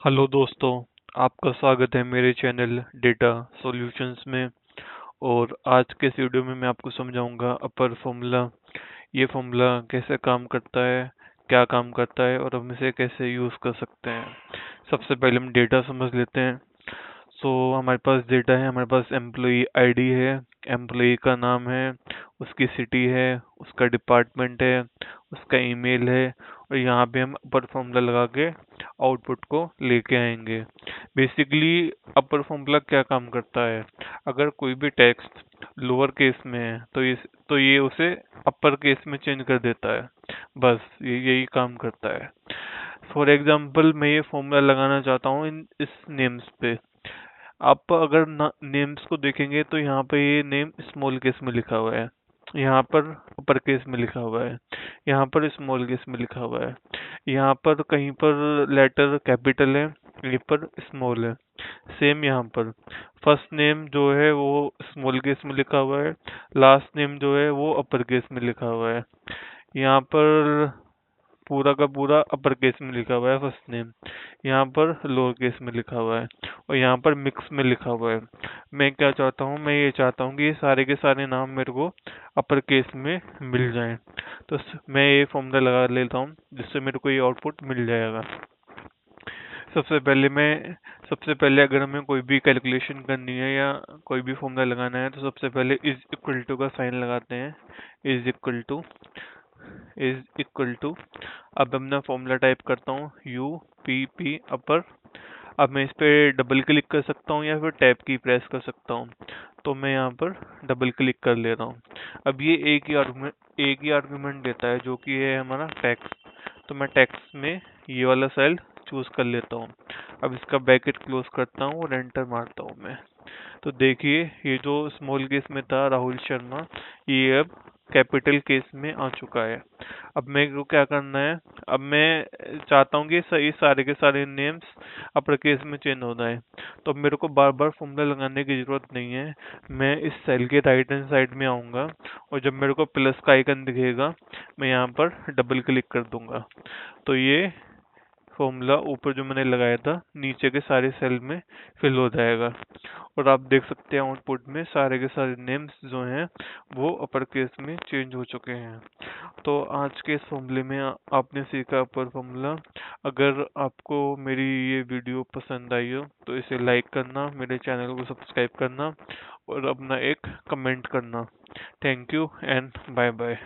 Hello दोस्तों, आपका स्वागत है मेरे चैनल डेटा सॉल्यूशंस में। और आज के इस वीडियो में मैं आपको समझाऊंगा अपर फॉर्मूला। ये फॉर्मूला कैसे काम करता है, क्या काम करता है और हम इसे कैसे यूज़ कर सकते हैं। सबसे पहले हम डेटा समझ लेते हैं। हमारे पास डेटा है, हमारे पास एम्प्लॉई आईडी है, एम्प्लॉई का नाम है, उसकी सिटी है, उसका डिपार्टमेंट है, उसका ईमेल है। और यहाँ पे हम अपर फॉर्मूला लगा के आउटपुट को लेके आएंगे। बेसिकली अपर फॉर्मूला क्या काम करता है, अगर कोई भी टेक्स्ट लोअर केस में है तो ये उसे अपर केस में चेंज कर देता है। बस यही काम करता है। फॉर एग्जाम्पल मैं ये फॉर्मूला लगाना चाहता हूँ इन इस नेम्स पे। आप अगर नेम्स को देखेंगे तो यहाँ पे ये नेम स्मॉल केस में लिखा हुआ है, यहाँ पर अपर केस में लिखा हुआ है, यहाँ पर स्मॉल केस में लिखा हुआ है, यहाँ पर कहीं पर लेटर कैपिटल है, कहीं पर स्मॉल है। सेम यहाँ पर फर्स्ट नेम जो है वो स्मॉल केस में लिखा हुआ है, लास्ट नेम जो है वो अपर केस में लिखा हुआ है। यहाँ पर पूरा का पूरा अपर केस में लिखा हुआ है फर्स्ट नेम, यहाँ पर लोअर केस में लिखा हुआ है और यहाँ पर मिक्स में लिखा हुआ है। मैं क्या चाहता हूँ, मैं ये चाहता हूँ कि ये सारे के सारे नाम मेरे को अपर केस में मिल जाएं। मैं ये फॉर्मूला लगा लेता हूँ जिससे मेरे को ये आउटपुट मिल जाएगा। सबसे पहले मैं सबसे पहले अगर हमें कोई भी कैलकुलेशन करनी है या कोई भी फॉर्मूला लगाना है तो सबसे पहले इज इक्वल टू का साइन लगाते हैं। इज इक्वल टू अब मैं अपना फॉर्मूला टाइप करता हूँ यू पी पी अपर। अब मैं इस पे डबल क्लिक कर सकता हूँ या फिर टैब की प्रेस कर सकता हूँ। तो मैं यहाँ पर डबल क्लिक कर ले रहा हूँ। अब ये एक ही आर्गुमेंट देता है जो कि है हमारा टैक्स। तो मैं टैक्स में ये वाला सेल चूज कर लेता हूँ। अब इसका ब्रैकेट क्लोज करता हूँ और एंटर मारता हूँ मैं। तो देखिए ये जो स्मॉल केस में था राहुल शर्मा, ये अब कैपिटल केस में आ चुका है। अब मेरे को क्या करना है, अब मैं चाहता हूँ कि सही सारे के सारे नेम्स अपर केस में चेंज हो जाए। तो अब मेरे को बार बार फॉर्मूला लगाने की जरूरत नहीं है। मैं इस सेल के राइट हैंड साइड में आऊँगा और जब मेरे को प्लस का आइकन दिखेगा मैं यहाँ पर डबल क्लिक कर दूंगा। तो ये फॉर्मूला ऊपर जो मैंने लगाया था नीचे के सारे सेल में फिल हो जाएगा। और आप देख सकते हैं आउटपुट में सारे के सारे नेम्स जो हैं वो अपर केस में चेंज हो चुके हैं। तो आज के इस फॉर्मूले में आपने सीखा अपर फॉर्मूला। अगर आपको मेरी ये वीडियो पसंद आई हो तो इसे लाइक करना, मेरे चैनल को सब्सक्राइब करना और अपना एक कमेंट करना। Thank you and bye bye.